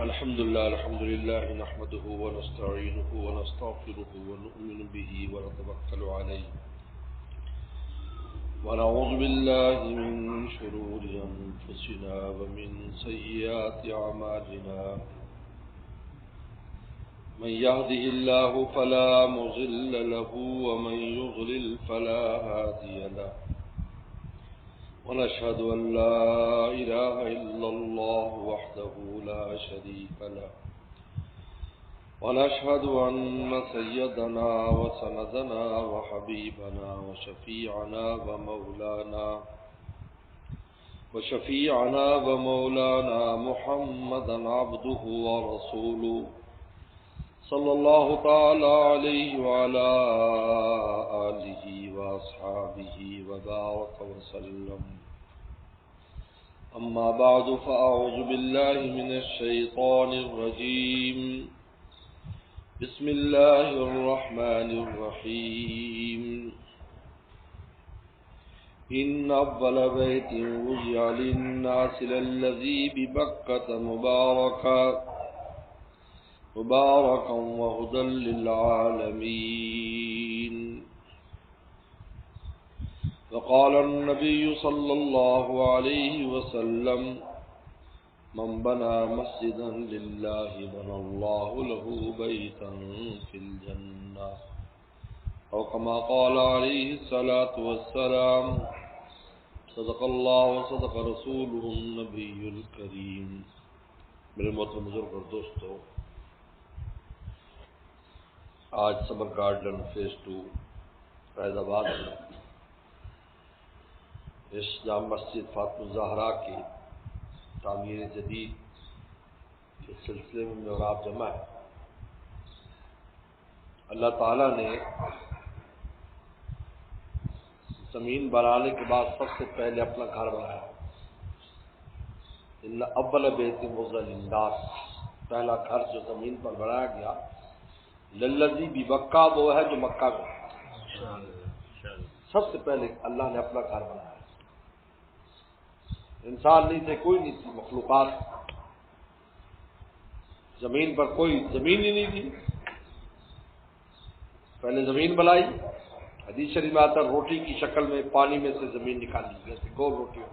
الحمد لله نحمده ونستعينه ونستغفره ونؤمن به ونتوكل عليه ونعوذ بالله من شرور أنفسنا ومن سيئات أعمالنا من يهده الله فلا مضل له ومن يضلل فلا هادي له ونشهد أن لا إله إلا الله وحده لا شريك له ونشهد أن سيدنا وسندنا وحبيبنا وشفيعنا محمدا عبده ورسوله صلى الله تعالى عليه وعلى آله وأصحابه وبارك وسلم. أما بعد فأعوذ بالله من الشيطان الرجيم. بسم الله الرحمن الرحيم. إن أول بيت وضع للناس للذي ببكة مباركا وهدى للعالمين. وقال النبي صلى الله عليه وسلم: من بنى مسجدا لله بنى الله له بيتا في الجنة، أو كما قال عليه الصلاة والسلام. صدق الله وصدق رسوله النبي الكريم. میرے محترم بزرگ اور دوستو، آج سمر گارڈن فیز 2 فیض آباد میں اس جامع مسجد فاطمہ الزہرا کی تعمیر جدید کے سلسلے میں اور آپ جمع ہے. اللہ تعالیٰ نے زمین بنانے کے بعد سب سے پہلے اپنا گھر بنایا. ان اول بیت وضع للناس، پہلا گھر جو زمین پر بنایا گیا، للذی ببکہ، وہ ہے جو مکہ میں. سب سے پہلے اللہ نے اپنا گھر بنایا. انسان نہیں تھے، کوئی نہیں تھی، مخلوقات، زمین پر کوئی زمین ہی نہیں تھی. پہلے زمین بنائی. حدیث شریف میں آتا ہے روٹی کی شکل میں پانی میں سے زمین نکالی، جیسے گول روٹی ہو.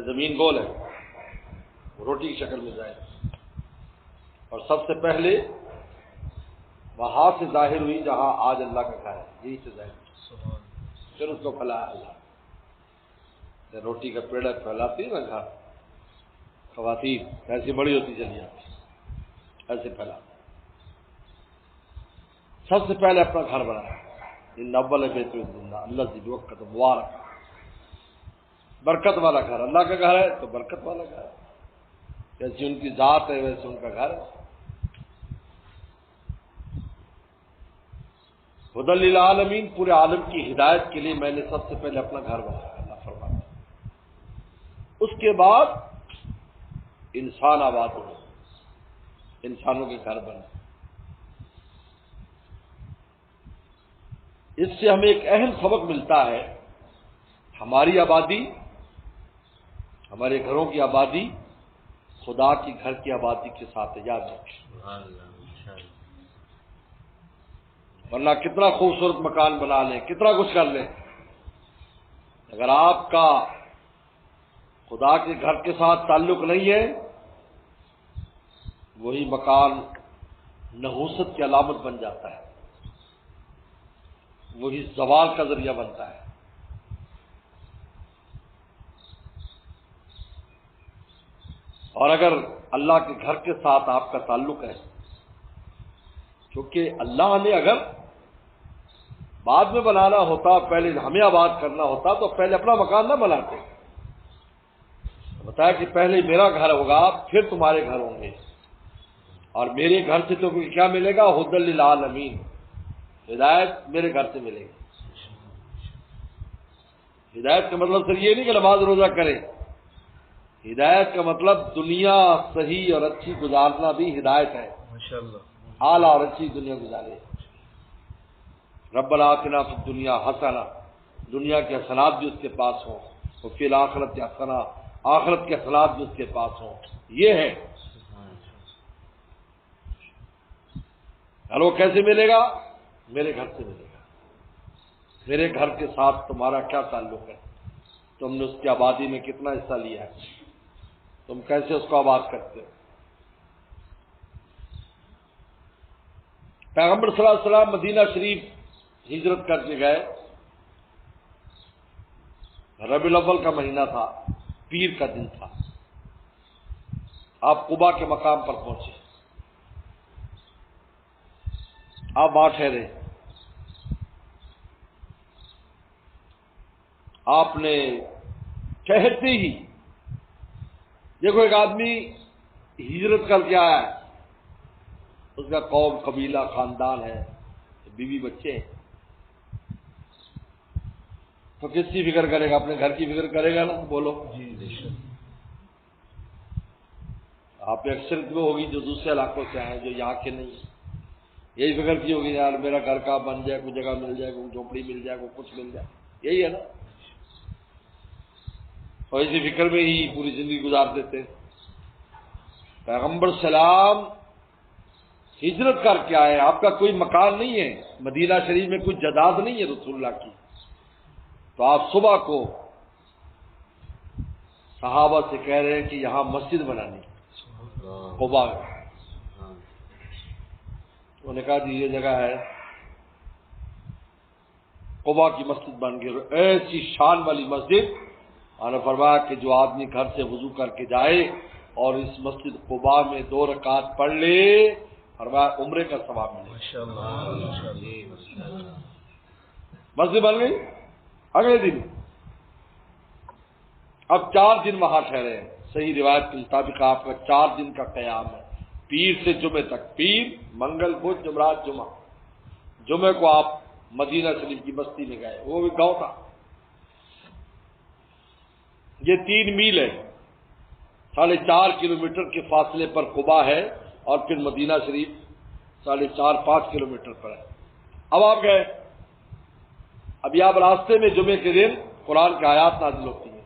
زمین گول ہے، روٹی کی شکل میں جائے. اور سب سے پہلے وہاں سے ظاہر ہوئی جہاں آج اللہ کا گھر ہے، یہی سے ظاہر ہوئی. پھر اس کو پھیلایا اللہ. روٹی کا پیڑا پھیلاتی ہے نا گھر، خواتین ایسی بڑی ہوتی چلی جاتی، ایسے پھیلا. سب سے پہلے اپنا گھر بنایا. ان اول بیت الزندہ الذی ببکۃ مبارک، برکت والا گھر. اللہ کا گھر ہے تو برکت والا گھر ہے. جیسی ان کی ذات ہے ویسے ان کا گھر ہے. ہدی للعالمین، پورے عالم کی ہدایت کے لیے میں نے سب سے پہلے اپنا گھر بنایا. اللہ فرماتا ہے اس کے بعد انسان آباد ہوئے، انسانوں کے گھر بنے. اس سے ہمیں ایک اہم سبق ملتا ہے. ہماری آبادی، ہمارے گھروں کی آبادی خدا کی گھر کی آبادی کے ساتھ ہے، یاد رکھیں. ورنہ کتنا خوبصورت مکان بنا لیں، کتنا کچھ کر لیں، اگر آپ کا خدا کے گھر کے ساتھ تعلق نہیں ہے، وہی مکان نحوست کی علامت بن جاتا ہے، وہی زوال کا ذریعہ بنتا ہے. اور اگر اللہ کے گھر کے ساتھ آپ کا تعلق ہے، کیونکہ اللہ نے اگر بعد میں بنانا ہوتا، پہلے ہمیں آباد کرنا ہوتا، تو پہلے اپنا مکان نہ بناتے. بتایا کہ پہلے میرا گھر ہوگا پھر تمہارے گھر ہوں گے، اور میرے گھر سے تو کیا ملے گا؟ ہدی للعالمین، ہدایت میرے گھر سے ملے گی. ہدایت کا مطلب صرف یہ نہیں کہ نماز روزہ کریں. ہدایت کا مطلب دنیا صحیح اور اچھی گزارنا بھی ہدایت ہے. اعلیٰ اور اچھی دنیا گزارے. ربنا آتنا فی الدنیا حسنہ، دنیا کے حسنات بھی اس کے پاس ہوں. وفی الآخرۃ حسنہ، آخرت کے اخلاق بھی اس کے پاس ہوں. یہ ہے. اور وہ کیسے ملے گا؟ میرے گھر سے ملے گا. میرے گھر کے ساتھ تمہارا کیا تعلق ہے؟ تم نے اس کی آبادی میں کتنا حصہ لیا ہے؟ تم کیسے اس کو آباد کرتے ہو؟ پیغمبر صلی اللہ علیہ وسلم مدینہ شریف ہجرت کر کے گئے. ربیع الاول کا مہینہ تھا، پیر کا دن تھا. آپ قباء کے مقام پر پہنچے. آپ وہاں ٹھہرے. آپ نے ٹھہرتے ہی دیکھو ایک آدمی ہجرت کر کے آیا ہے، اس کا قوم قبیلہ خاندان ہے، بیوی بچے ہیں، تو کس کی فکر کرے گا؟ اپنے گھر کی فکر کرے گا نا. بولو جی. آپ میں اکثر وہ ہوگی جو دوسرے علاقوں سے آئے، جو یہاں کے نہیں ہیں. یہی فکر کی ہوگی یار میرا گھر کا بن جائے، کوئی جگہ مل جائے، کوئی جھوپڑی مل جائے، کوئی کچھ مل جائے. یہی ہے نا. اور اسی فکر میں ہی پوری زندگی گزار دیتے. پیغمبر سلام ہجرت کر کے آئے. آپ کا کوئی مکان نہیں ہے مدینہ شریف میں، کوئی جائیداد نہیں ہے رسول اللہ کی. تو آپ صبح کو صحابہ سے کہہ رہے ہیں کہ یہاں مسجد بنانی قباء میں. انہوں نے کہا جی یہ جگہ ہے. قباء کی مسجد بن گئی. ایسی شان والی مسجد. اور نے فرمایا کہ جو آدمی گھر سے وضو کر کے جائے اور اس مسجد قباء میں 2 رکعت پڑھ لے، فرمایا عمرے کا ثواب ملے. مسجد بن گئی. اگلے دن اب 4 دن وہاں ٹھہرے ہیں. صحیح روایت کے مطابق آپ کا 4 دن کا قیام ہے، پیر سے جمعے تک. پیر، منگل، بدھ، جمعرات، جمعہ. جمعے کو آپ مدینہ شریف کی بستی میں گئے، وہ بھی گاؤں تھا. یہ 3 میل ہے، 4.5 کلومیٹر کے فاصلے پر قباء ہے، اور پھر مدینہ شریف 4.5-5 کلومیٹر پر ہے. اب آپ گئے. ابھی آپ راستے میں جمعے کے دن قرآن کی آیات نازل ہوتی ہیں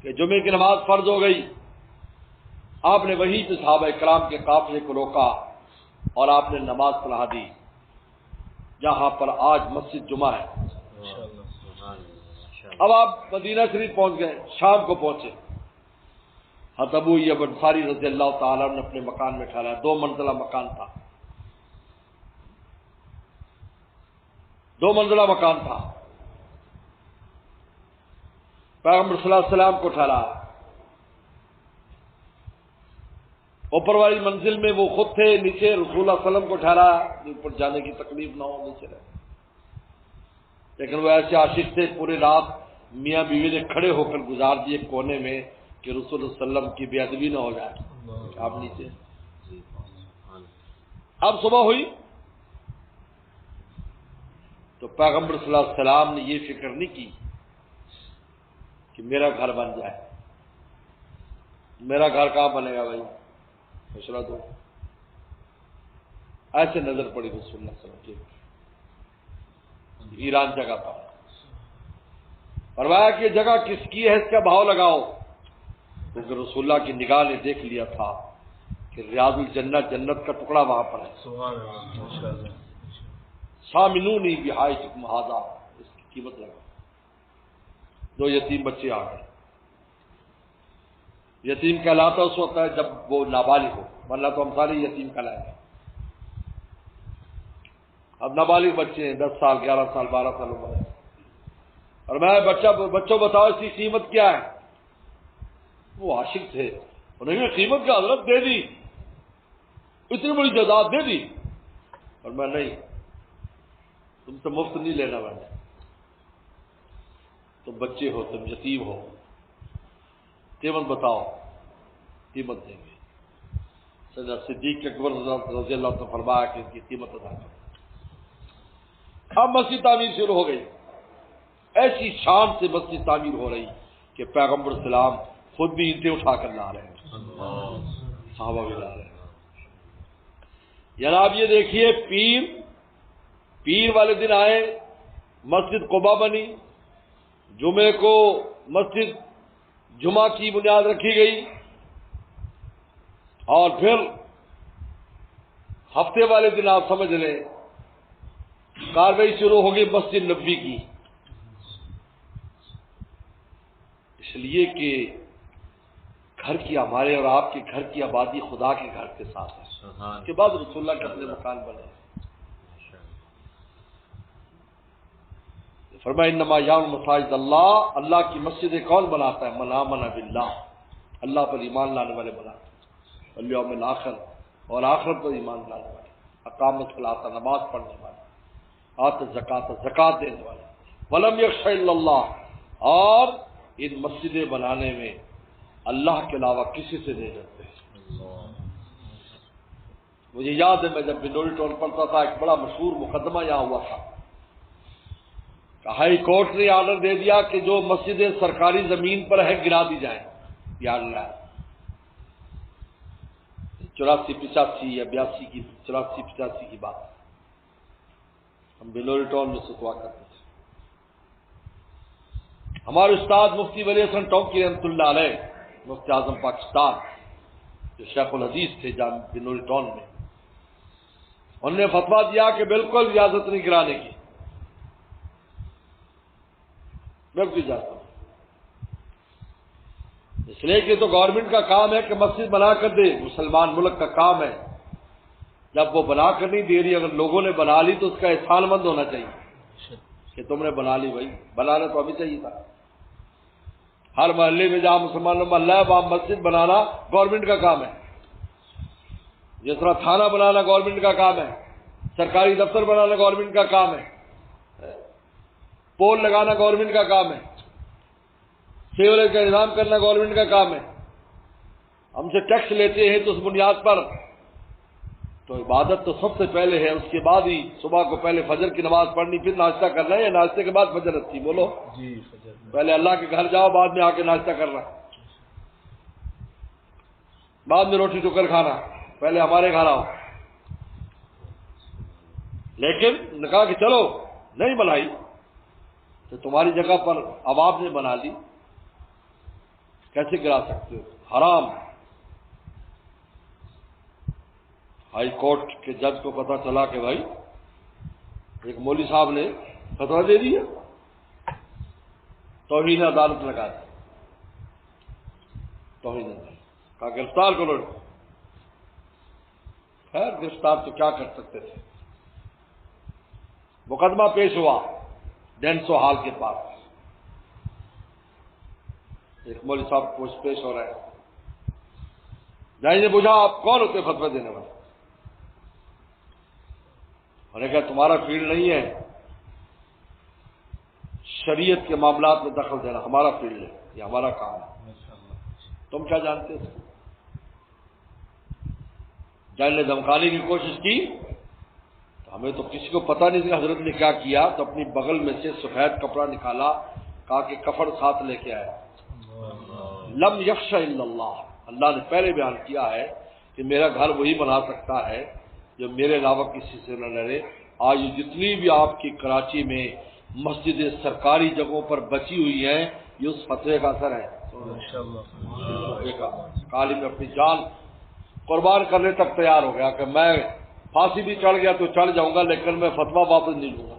کہ جمعے کی نماز فرض ہو گئی. آپ نے وہیں پہ صحابہ کرام کے قافلے کو روکا اور آپ نے نماز پڑھا دی جہاں پر آج مسجد جمعہ ہے. اب آپ مدینہ شریف پہنچ گئے. شام کو پہنچے. حضرت ابو ایوب انصاری رضی اللہ تعالیٰ نے اپنے مکان میں ٹھہرایا. 2 منزلہ مکان تھا. 2 منزلہ مکان تھا. پیغمبر صلی اللہ علیہ وسلم کو ٹھہرایا. اوپر والی منزل میں وہ خود تھے، نیچے رسول اللہ صلی اللہ علیہ وسلم کو ٹھہرایا. اوپر جانے کی تکلیف نہ ہو، نیچے رہے. لیکن وہ ایسے عاشق تھے، پورے رات میاں بیوی نے کھڑے ہو کر گزار دیے کونے میں کہ رسول اللہ صلی اللہ علیہ وسلم کی بے ادبی نہ ہو جائے. آپ نیچے. اب صبح ہوئی تو پیغمبر صلی اللہ علیہ وسلم نے یہ فکر نہیں کی کہ میرا گھر بن جائے. میرا گھر کہاں بنے گا بھائی؟ مشورہ دو. ایسے نظر پڑی رسول اللہ صلی اللہ علیہ وسلم کی ایران جگہ پر. فرمایا کہ یہ جگہ کس کی ہے، اس کا بھاؤ لگاؤ. کیونکہ رسول اللہ کی نگاہ نے دیکھ لیا تھا کہ ریاض الجنت، جنت کا ٹکڑا وہاں پر ہے. سامنونی بحائجکم ھذا، اس کی قیمت لگا. 2 یتیم بچے آ گئے. یتیم کہلاتا اس وقت ہے جب وہ نابالغ ہو، ورنہ تو ہم سارے یتیم کہلائیں گے. اب نابالغ بچے ہیں، 10 سال، 11 سال، 12 سال عمر ہے. اور میں بچوں بتاؤ اس کی قیمت کیا ہے؟ وہ عاشق تھے، انہوں نے قیمت کا حضرت دے دی، اتنی بڑی جائیداد دے دی. اور میں نہیں، تم سے مفت نہیں لینا. میں نے تم بچے ہو، تم یتیم ہو، قیمت بتاؤ. قیمت دیں گے. سیدنا صدیق اکبر رضی اللہ عنہ نے فرمایا کہ ان کی قیمت ادا کرو. اب مسجد تعمیر شروع ہو گئی. ایسی شان سے مسجد تعمیر ہو رہی کہ پیغمبر سلام خود بھی اینٹیں اٹھا کر لا رہے ہیں، صحابہ بھی لا رہے ہیں. جناب یہ دیکھیے، پیر والے دن آئے، مسجد قباء بنی. جمعے کو مسجد جمعہ کی بنیاد رکھی گئی اور پھر ہفتے والے دن آپ سمجھ لیں کارروائی شروع ہوگی مسجد نبوی کی، اس لیے کہ گھر کی ہمارے اور آپ کے گھر کی آبادی خدا کے گھر کے ساتھ ہے، اس کے بعد رسول اللہ کے اپنے مکان بنے۔ فرمایا انما یعمر مساجد اللہ، اللہ کی مسجدیں کون بناتا ہے؟ من آمن باللہ، اللہ پر ایمان لانے والے بناتے ہیں، والیوم الاخر، اور آخرت پر ایمان لانے والے، اقام الصلاۃ، نماز پڑھنے والے، آت الزکوٰۃ، زکوٰۃ دینے والے، ولم یخش الا اللہ، اور ان مسجدیں بنانے میں اللہ کے علاوہ کسی سے نہیں ڈرتے۔ مجھے یاد ہے میں جب بنوری ٹول پڑھتا تھا ایک بڑا مشہور مقدمہ یہاں ہوا تھا، ہائی کورٹ نے آرڈر دے دیا کہ جو مسجدیں سرکاری زمین پر ہے گرا دی جائیں، یا اللہ 84-85 یا 82 کی 84-85 کی بات، ہم بلوری ٹاؤن میں ستوا کرتے تھے۔ ہمارے استاد مفتی ولی حسن ٹونکی رحمۃ اللہ علیہ، مفتی اعظم پاکستان، جو شیخ الحدیث تھے جامع بلوری ٹاؤن میں، انہوں نے فتویٰ دیا کہ بالکل اجازت نہیں گرانے کی، بالکل اجازت، اس لیے کہ تو گورنمنٹ کا کام ہے کہ مسجد بنا کر دے، مسلمان ملک کا کام ہے، جب وہ بنا کر نہیں دے رہی، اگر لوگوں نے بنا لی تو اس کا احسان مند ہونا چاہیے کہ تم نے بنا لی، بھائی بنانا تو ابھی چاہیے تھا۔ ہر محلے میں جہاں مسلمانوں محلہ ہے وہاں مسجد بنانا گورنمنٹ کا کام ہے، جس طرح تھانہ بنانا گورنمنٹ کا کام ہے، سرکاری دفتر بنانا گورنمنٹ کا کام ہے، پول لگانا گورنمنٹ کا کام ہے، سیوریج کا انتظام کرنا گورنمنٹ کا کام ہے۔ ہم سے ٹیکس لیتے ہیں تو اس بنیاد پر تو عبادت تو سب سے پہلے ہے، اس کے بعد ہی صبح کو پہلے فجر کی نماز پڑھنی، پھر ناشتہ کرنا ہے، یا ناشتے کے بعد فجر اچھی؟ بولو جی، فجر پہلے اللہ کے گھر جاؤ، بعد میں آ کے ناشتہ کرنا، بعد میں روٹی ٹکر کھانا، پہلے ہمارے گھر آؤ۔ لیکن نے کہا کہ چلو نہیں بنائی تو تمہاری جگہ پر عوام نے بنا لی، کیسے گرا سکتے ہو؟ حرام۔ ہائی کورٹ کے جج کو پتا چلا کہ بھائی ایک مولوی صاحب نے فتویٰ دے دیا، توہین عدالت لگا دی، توہین عدالت، کہا گرفتار کرو۔ خیر گرفتار تو کیا کر سکتے تھے، مقدمہ پیش ہوا ڈینسو ہال کے پاس، ایک مولوی صاحب پیش ہو رہے ہیں، جج نے پوچھا آپ کون ہوتے فتویٰ دینے والے؟ انہوں نے کہا تمہارا فیلڈ نہیں ہے شریعت کے معاملات میں دخل دینا، ہمارا فیلڈ ہے، یہ ہمارا کام ہے، تم کیا جانتے ہو؟ جج نے دھمکانے کی کوشش کی تو ہمیں تو کسی کو پتہ نہیں کہ حضرت نے کیا کیا، تو اپنی بغل میں سے سفید کپڑا نکالا، کہا کہ کفن ساتھ لے کے آئے۔ لم یخش الا اللہ، اللہ نے پہلے بیان کیا ہے کہ میرا گھر وہی بنا سکتا ہے جو میرے علاوہ کسی سے نہ ڈرے۔ آج جتنی بھی آپ کی کراچی میں مسجدیں سرکاری جگہوں پر بچی ہوئی ہیں، یہ اس فتوے کا اثر ہے۔ عالم اپنی جان قربان کرنے تک تیار ہو گیا کہ میں پھانسی بھی چڑھ گیا تو چڑھ جاؤں گا، لیکن میں فتویٰ واپس نہیں لوں گا۔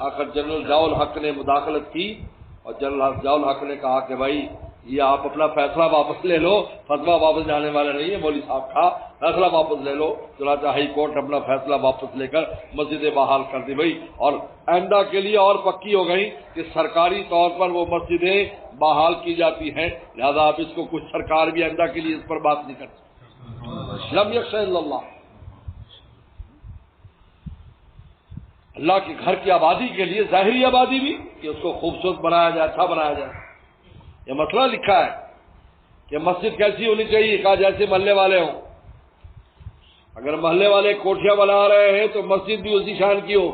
آخر جنرل ضیاء الحق نے مداخلت کی اور جنرل ضیاء الحق نے کہا کہ بھائی یہ آپ اپنا فیصلہ واپس لے لو، فتویٰ واپس جانے والا نہیں ہے، مولوی صاحب کا فیصلہ واپس لے لو۔ چنانچہ ہائی کورٹ نے اپنا فیصلہ واپس لے کر مسجدیں بحال کر دی بھائی، اور آئندہ کے لیے اور پکی ہو گئی کہ سرکاری طور پر وہ مسجدیں بحال کی جاتی ہیں، لہذا آپ اس کو کچھ سرکار بھی آئندہ کے لیے اس پر بات نہیں کرتی۔ لم یخش الا اللہ، اللہ کے گھر کی آبادی کے لیے ظاہری آبادی بھی کہ اس کو خوبصورت بنایا جائے، اچھا بنایا جائے۔ یہ مسئلہ لکھا ہے کہ مسجد کیسی ہونی چاہیے، کہا جیسے محلے والے ہوں۔ اگر محلے والے کوٹھیاں بنا رہے ہیں تو مسجد بھی اسی شان کی ہو۔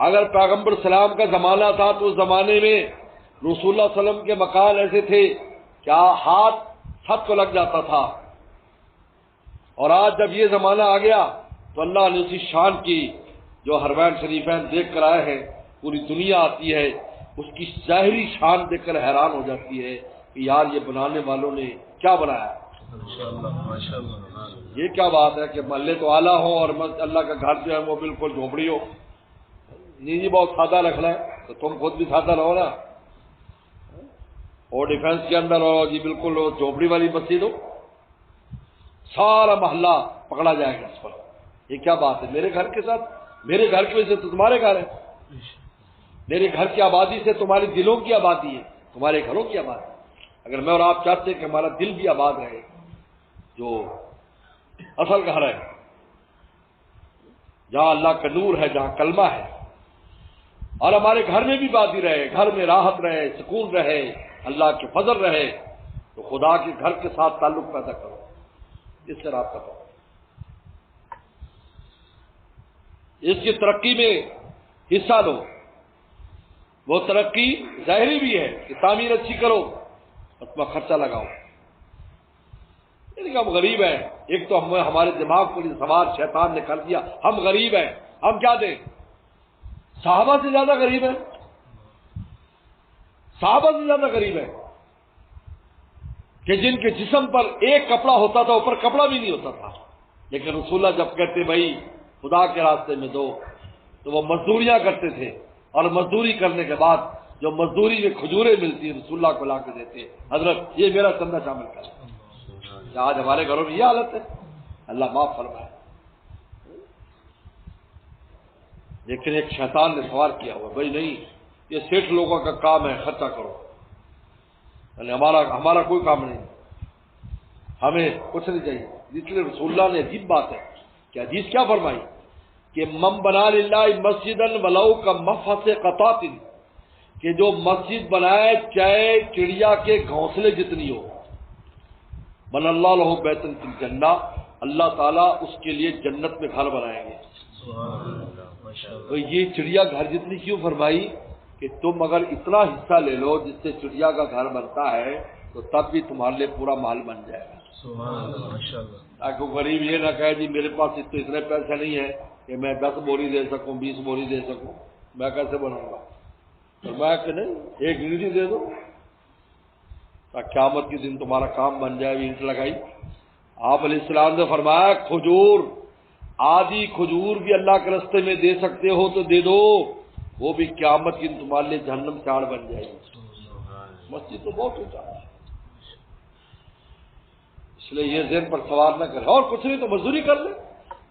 اگر پیغمبر سلام کا زمانہ تھا تو اس زمانے میں رسول اللہ صلی اللہ علیہ وسلم کے مکان ایسے تھے کہ ہاتھ چھت کو لگ جاتا تھا، اور آج جب یہ زمانہ آ گیا تو اللہ نے اسی شان کی جو حرمین شریفین دیکھ کر آئے ہیں، پوری دنیا آتی ہے اس کی ظاہری شان دیکھ کر حیران ہو جاتی ہے کہ یار یہ بنانے والوں نے کیا بنایا. یہ کیا بات ہے کہ محلے تو اعلیٰ ہو اور اللہ کا گھر جو ہے وہ بالکل جھونپڑی ہو. جی بہت سادہ رکھنا ہے تو تم خود بھی سادہ رہو نا. اور ڈیفینس کے اندر ہو جی بالکل جھونپڑی والی مسجد ہو, سارا محلہ پکڑا جائے گا اس پر. یہ کیا بات ہے؟ میرے گھر کے ساتھ, میرے گھر کی وجہ سے تو تمہارے گھر ہے, میرے گھر کی آبادی سے تمہارے دلوں کی آبادی ہے, تمہارے گھروں کی آبادی. اگر میں اور آپ چاہتے ہیں کہ ہمارا دل بھی آباد رہے, جو اصل گھر ہے جہاں اللہ کا نور ہے, جہاں کلمہ ہے, اور ہمارے گھر میں بھی بادی رہے, گھر میں راحت رہے, سکون رہے, اللہ کے فضل رہے, تو خدا کے گھر کے ساتھ تعلق پیدا کرو, اس سے رابطہ کرو. اس کی ترقی میں حصہ لو. وہ ترقی ظاہری بھی ہے کہ تعمیر اچھی کرو, اس میں خرچہ لگاؤ. یعنی کہ ہم غریب ہیں, ایک تو ہمارے دماغ کو سوار شیطان نے کر دیا, ہم غریب ہیں, ہم کیا دیں؟ صحابہ سے زیادہ غریب ہیں, صحابہ سے زیادہ غریب ہیں کہ جن کے جسم پر ایک کپڑا ہوتا تھا, اوپر کپڑا بھی نہیں ہوتا تھا, لیکن رسول اللہ جب کہتے بھائی خدا کے راستے میں دو, تو وہ مزدوریاں کرتے تھے, اور مزدوری کرنے کے بعد جو مزدوری میں کھجوریں ملتی رسول اللہ کو لا کے دیتے, حضرت یہ میرا چندہ شامل کر. آج ہمارے گھروں میں یہ حالت ہے, اللہ معاف فرمائے. لیکن ایک شیطان نے سوار کیا ہوا, بھائی نہیں یہ سیٹھ لوگوں کا کام ہے, خرچہ کرو, یعنی ہمارا کوئی کام نہیں, ہمیں کچھ نہیں چاہیے. اس لیے رسول اللہ نے عجیب بات ہے کہ حدیث کیا فرمائی کہ من بنا للہ مسجدا ولو کمفحص قطات, کہ جو مسجد بنائے چاہے چڑیا کے گھونسلے جتنی ہو, من اللہ لہ بیتا فی الجنہ, اللہ تعالیٰ اس کے لیے جنت میں گھر بنائیں گے. تو یہ چڑیا گھر جتنی کیوں فرمائی کہ تم اگر اتنا حصہ لے لو جس سے چڑیا کا گھر بنتا ہے, تو تب بھی تمہارے لیے پورا محل بن جائے گا. تاکہ غریب یہ نہ کہے جی میرے پاس اتنے پیسے نہیں ہیں کہ میں 10 بوری دے سکوں, 20 بوری دے سکوں, میں کیسے بناؤں گا؟ تو میں کہ نہیں, ایک اینٹ دے دو تاکہ قیامت کے دن تمہارا کام بن جائے. اینٹ لگائی. آپ علیہ السلام نے فرمایا کھجور, آدھی کھجور بھی اللہ کے راستے میں دے سکتے ہو تو دے دو, وہ بھی قیامت کے دن تمہارے لیے جہنم سے آڑ بن جائے گی. مسجد تو بہت اونچا ہے, اس لیے یہ ذہن پر سوار نہ کرے. اور کچھ نہیں تو مزدوری کر لے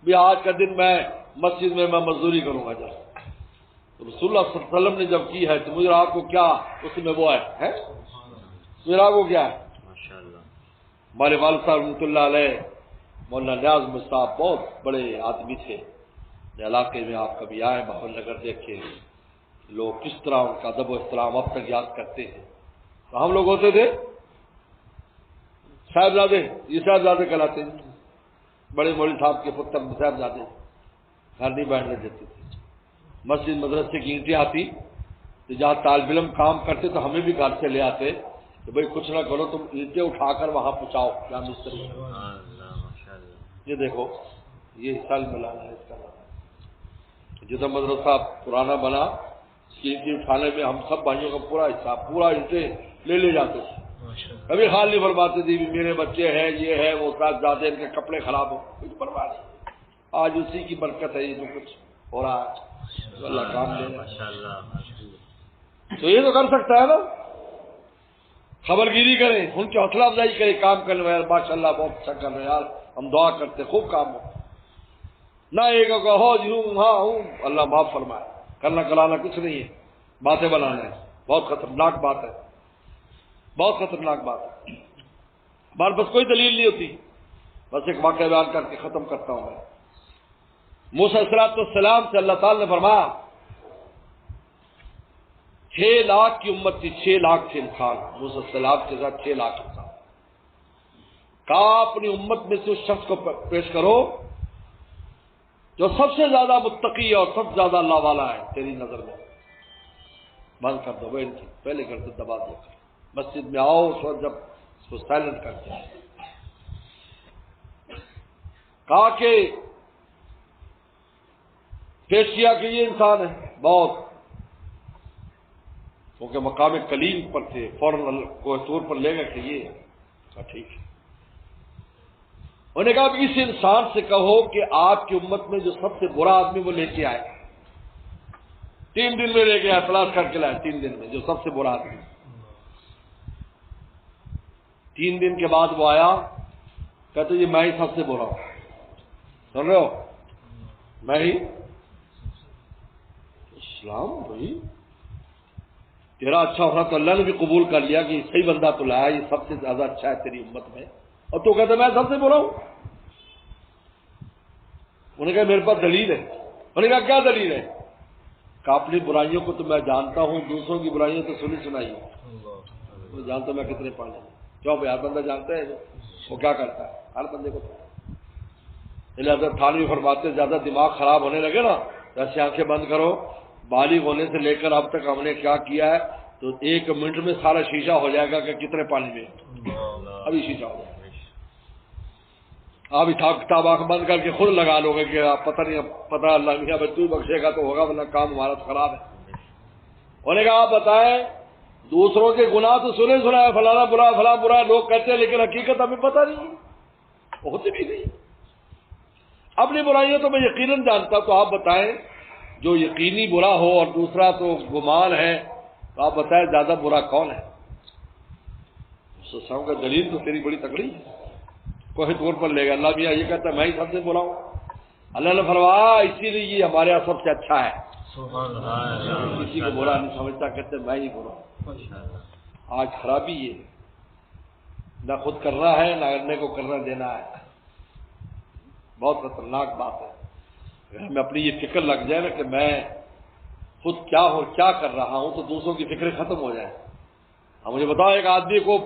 بھی, آج کا دن میں مسجد میں مزدوری کروں گا. جب رسول اللہ صلی اللہ علیہ وسلم نے جب کی ہے تو مجھے آپ کو کیا اس میں وہ ہے, مجھے آپ کو کیا ہے. ہمارے والد صاحب رحمۃ اللہ علیہ مولانا نیاز صاحب بہت بڑے آدمی تھے. علاقے میں آپ کبھی آئے بہن نگر دیکھے لوگ کس طرح ان کا ادب و احترام اب تک یاد کرتے ہیں. تو ہم لوگ ہوتے تھے صاحبزادے, یہ صاحبزادے کہلاتے ہیں, بڑے مولوی صاحب کے پتر صاحبزادے, گھر نہیں بیٹھنے دیتے تھے. مسجد مدرسے کی اینٹیں آتی تو جہاں طالب علم کام کرتے تو ہمیں بھی گھر سے لے آتے کہ بھائی کچھ نہ کرو, تم اینٹیں اٹھا کر وہاں پہنچاؤ یا مستری. یہ دیکھو یہ حصہ ملانا ہے اس کا. جدھر مدرسہ پرانا بنا اس کی اینٹیں اٹھانے میں ہم سب بھائیوں کا پورا حصہ, پورا اینٹیں لے جاتے تھے. کبھی خیال نہیں فرماتے تھے میرے بچے ہیں, یہ ہے, وہ ساتھ جاتے, ان کے کپڑے خراب ہو, کچھ پرواہ نہیں. آج اسی کی برکت ہے یہ جو کچھ ہو رہا ہے, تو اللہ کام دے رہا ہے. تو یہ تو کر سکتا ہے نا, خبر گیری کریں, ان کی حوصلہ افزائی کریں, کام کرنے میں ماشاء اللہ بہت اچھا کر رہے ہیں یار, ہم دعا کرتے خوب کام ہو. نہ ایک ہو جی ہوں ہاں ہوں, اللہ معاف فرمائے. کرنا کرانا کچھ نہیں ہے, باتیں بنانا ہے. بہت خطرناک بات ہے, بہت خطرناک بات ہے. ہمارے پاس کوئی دلیل نہیں ہوتی. بس ایک واقعہ بیان کر کے ختم کرتا ہوں میں. موسیٰ علیہ السلام سے اللہ تعالی نے فرمایا 6 لاکھ کی امت تھی, 6 لاکھ تھے انسان. موسیٰ علیہ السلام کے ساتھ 6 لاکھ انسان. کہا اپنی امت میں سے اس شخص کو پیش کرو جو سب سے زیادہ متقی اور سب سے زیادہ اللہ والا ہے تیری نظر میں. بند کر دو ان کی, پہلے کر دو, دبا دو. مسجد میں آؤ اس وقت جب اس کو سائلنٹ کرتے ہیں. کہا کہ پیش کیا کہ یہ انسان ہے بہت کیونکہ مقام کلیم پر تھے، فوراً کوہ طور پر لے گئے کہ یہ ٹھیک ہے. انہوں نے کہا اب اس انسان سے کہو کہ آپ کی امت میں جو سب سے برا آدمی وہ لے کے آئے. 3 دن میں لے کے آئے، تلاش کر کے لائے 3 دن میں جو سب سے برا آدمی. 3 دن کے بعد وہ آیا، کہتے جی میں ہی سب سے برا ہوں. سن رہے ہو؟ میں ہی اسلام بھائی تیرا اچھا ہونا تو اللہ نے بھی قبول کر لیا کہ صحیح بندہ تو لایا، یہ سب سے زیادہ اچھا ہے تیری امت میں، اور تو کہتے میں سب سے برا ہوں. انہوں نے کہا میرے پاس دلیل ہے. انہوں نے کہا کیا دلیل ہے؟ کہ اپنی برائیوں کو تو میں جانتا ہوں، دوسروں کی برائیوں تو سنی سنائی ہے. جانتا میں کتنے پانے. کیوں بھائی؟ ہر بندہ جانتا ہے وہ کیا کرتا ہے، ہر بندے کو. حضرت تھانوی فرماتے زیادہ دماغ خراب ہونے لگے نا ایسے آنکھیں بند کرو، بالغ ہونے سے لے کر اب تک ہم نے کیا کیا ہے تو 1 منٹ میں سارا شیشہ ہو جائے گا کہ کتنے پانی میں ابھی شیشہ ہو جائے گا. آپ حساب کتاب آنکھ بند کر کے خود لگا لو گے کہ آپ پتہ نہیں، پتہ اللہ میاں تو بخشے گا تو ہوگا، ورنہ کام ہمارا تو خراب ہے. انہوں نے کہا آپ بتائیں دوسروں کے گناہ تو سنے سنا ہے، فلانا برا فلاں برا لوگ کہتے ہیں، لیکن حقیقت ہمیں پتہ نہیں ہوتی بھی نہیں. اپنی برائیاں تو میں یقیناً جانتا، تو آپ بتائیں جو یقینی برا ہو اور دوسرا تو گمان ہے، تو آپ بتائیں زیادہ برا کون ہے؟ کا دلیل تو تیری بڑی تکڑی ہے، کوئی طور پر لے گا. اللہ میاں یہ کہتا ہے میں ہی سب سے برا ہوں. اللہ نے فرمایا اسی لیے یہ ہمارے یہاں سب سے اچھا ہے. کسی کو برا نہیں سمجھتا، کہتے میں ہی برا ہوں. آج خرابی یہ نہ خود کرنا ہے نہ کرنے کو کرنا دینا ہے. بہت خطرناک بات ہے. اگر ہمیں اپنی یہ فکر لگ جائے نا کہ میں خود کیا ہوں، کیا کر رہا ہوں، تو دوسروں کی فکریں ختم ہو جائیں. اب مجھے بتاؤ ایک آدمی کو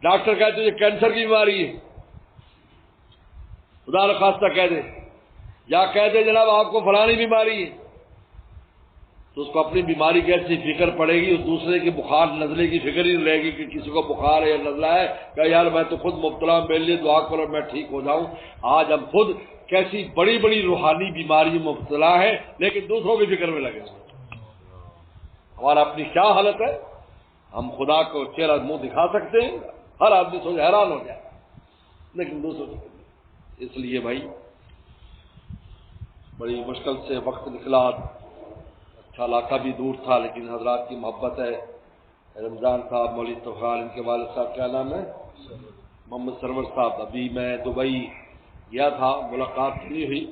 ڈاکٹر کہتے یہ کینسر کی بیماری ہے، خدا نخواستہ کہہ دے، یا کہہ دے جناب آپ کو فلانی بیماری ہے، تو اس کو اپنی بیماری کی ایسی فکر پڑے گی، اس دوسرے کے بخار نزلے کی فکر ہی نہیں رہے گی کہ کسی کو بخار ہے یا نزلہ ہے، کہ یار میں تو خود مبتلا، میرے لیے دعا کرو میں ٹھیک ہو جاؤں. آج ہم خود کیسی بڑی بڑی روحانی بیماری مبتلا ہیں، لیکن دوسروں کی فکر میں لگے. ہمارا اپنی کیا حالت ہے؟ ہم خدا کو چہرہ منہ دکھا سکتے ہیں، ہر آدمی سوچ حیران ہو جائے، لیکن دوسروں کی فکر. اس لیے بھائی بڑی مشکل سے وقت نکلا، اچھا علاقہ بھی دور تھا، لیکن حضرات کی محبت ہے. رمضان صاحب، مولوی توخال، ان کے والد صاحب کیا نام ہے؟ محمد سرور صاحب. ابھی میں دبئی گیا تھا، ملاقات نہیں ہوئی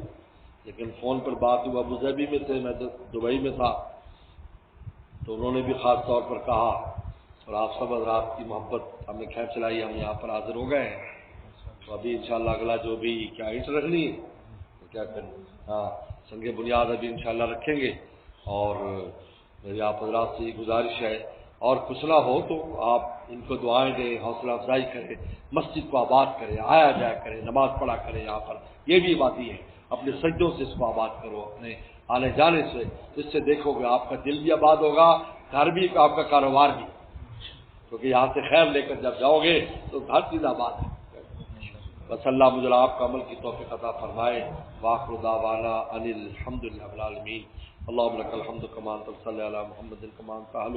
لیکن فون پر بات ہوا. ابوظہبی میں تھے، میں دبئی میں تھا، تو انہوں نے بھی خاص طور پر کہا، اور آپ سب حضرات کی محبت ہم نے کھینچ لائی، ہم یہاں پر حاضر ہو گئے ہیں. تو ابھی انشاءاللہ اگلا جو بھی کیا اینٹ رکھنی ہے تو کیا کریں، ہاں سنگ بنیاد ابھی انشاءاللہ رکھیں گے. اور میری آپ حضرات سے یہ گزارش ہے، اور کچھ نہ ہو تو آپ ان کو دعائیں دیں، حوصلہ افزائی کریں، مسجد کو آباد کریں، آیا جایا کریں، نماز پڑھا کریں. یہاں پر یہ بھی عبادی ہے، اپنے سجدوں سے اس کو آباد کرو، اپنے آنے جانے سے. اس سے دیکھو گے آپ کا دل بھی آباد ہوگا، گھر بھی، آپ کا کاروبار بھی، کیونکہ یہاں سے خیر لے کر جب جاؤ گے تو ہر چیز آباد ہے. بس اللہ مجھے آپ کا عمل کی توفیق عطا فرمائے. وآخر دعوانا ان الحمد للہ رب العالمین. اللهم لك الحمد كما انت صلی علی محمد كما انت اهل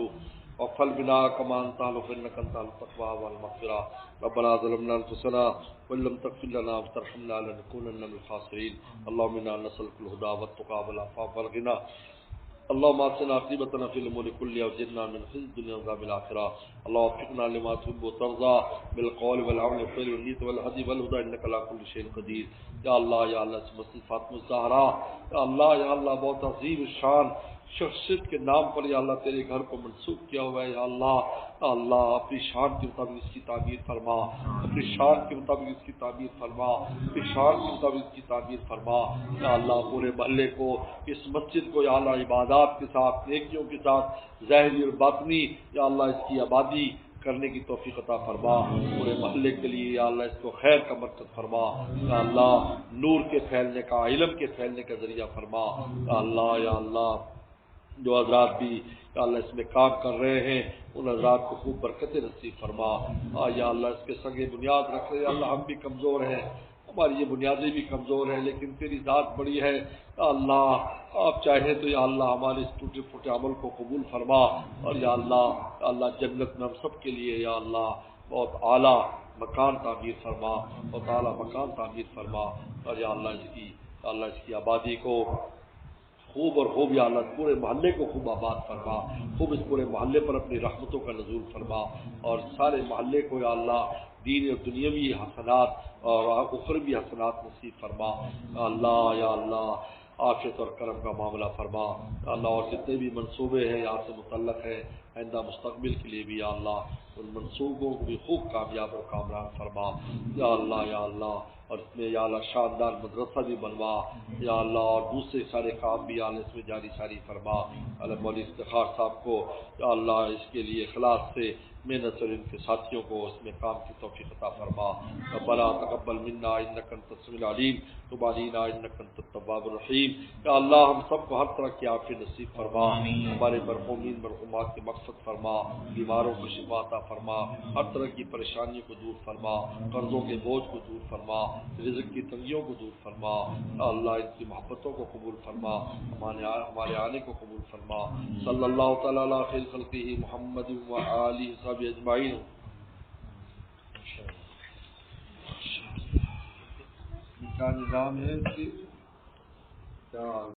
وقفل بنا كما انت اهل فانك انت التقوى والمغفرة. ربنا ظلمنا انفسنا وان لم تغفر لنا وترحمنا لنكونن من الخاسرين. اللهم انا نسألك الهدى والتقى والعفاف والغنى. اللهم اصلح عاقبتنا في الامور كلها وجرنا من خزي الدنيا وعذاب الاخره. اللهم وفقنا لما تحب وترضى بالقول والعمل والخير والنية والهدي والهدى انك على كل شيء قدير. یا اللہ یا اللہ اس مسجد فاطمہ الزہرا، یا اللہ بہت عظیم شان شخصیت کے نام پر یا اللہ تیرے گھر کو منسوخ کیا ہوا ہے. یا اللہ اپنی شان کے مطابق اس کی تعمیر فرما، اپنی شان کے مطابق اس کی تعمیر فرما، اپنی شان کے مطابق اس کی تعمیر فرما. یا اللہ پورے محلے کو، اس مسجد کو یا اللہ عبادات کے ساتھ، نیکیوں کے ساتھ، ظاہری اور باطنی یا اللہ اس کی آبادی کرنے کی توفیق عطا فرما. پورے محلے کے لیے یا اللہ اس کو خیر کا مرکز فرما. یا اللہ نور کے پھیلنے کا، علم کے پھیلنے کا ذریعہ فرما. یا اللہ جو حضرات بھی یا اللہ اس میں کام کر رہے ہیں ان حضرات کو خوب برکت نصیب فرما. یا اللہ اس کے سنگ بنیاد رکھ رہے. اللہ ہم بھی کمزور ہیں، ہماری یہ بنیادیں بھی کمزور ہیں، لیکن تیری ذات بڑی ہے یا اللہ، آپ چاہیں تو یا اللہ ہمارے اس ٹوٹے پھوٹے عمل کو قبول فرما، اور یا اللہ جنت میں ہم سب کے لیے یا اللہ بہت اعلیٰ مکان تعمیر فرما، بہت اعلیٰ مکان تعمیر فرما، اور یا اللہ اس کی آبادی کو خوب اور خوب یا اللہ پورے محلے کو خوب آباد فرما، خوب اس پورے محلے پر اپنی رحمتوں کا نزول فرما، اور سارے محلے کو یا اللہ دین اور دنیاوی حسنات اور اخروی حسنات نصیب فرما، یا اللہ عافیت اور کرم کا معاملہ فرما، یا اللہ اور جتنے بھی منصوبے ہیں یہاں سے متعلق ہے آئندہ مستقبل کے لیے بھی یا اللہ ان منصوبوں کو بھی خوب کامیاب اور کامران فرما، یا اللہ اور اس میں یا اللہ شاندار مدرسہ بھی بنوا، یا اللہ اور دوسرے سارے کام بھی یا اللہ اس میں جاری ساری فرما، اللہ مولوی افتخار صاحب کو یا اللہ اس کے لیے اخلاص سے محنت اور ان کے ساتھیوں کو اس میں کام کی توفیق عطا فرما، ربنا تقبل منا انک انت السمیع العلیم تب علینا انک انت التواب الرحیم، یا اللہ ہم سب کو ہر طرح کی عافیت نصیب فرما، ہمارے مرحومین مرحومات کے مقصد فرما، بیماروں کو شفا عطا فرما، ہر طرح کی پریشانیوں کو دور فرما، قرضوں کے بوجھ کو دور فرما، رزق کی تنگیوں کو دور فرما، یا اللہ ان کی محبتوں کو قبول فرما، ہمارے آنے کو قبول فرما، صلی اللہ تعالی علی خیر خلقہ محمد و آلہ وصحبہ اجمعین۔ کیا نظام ہے اس کی؟ کیا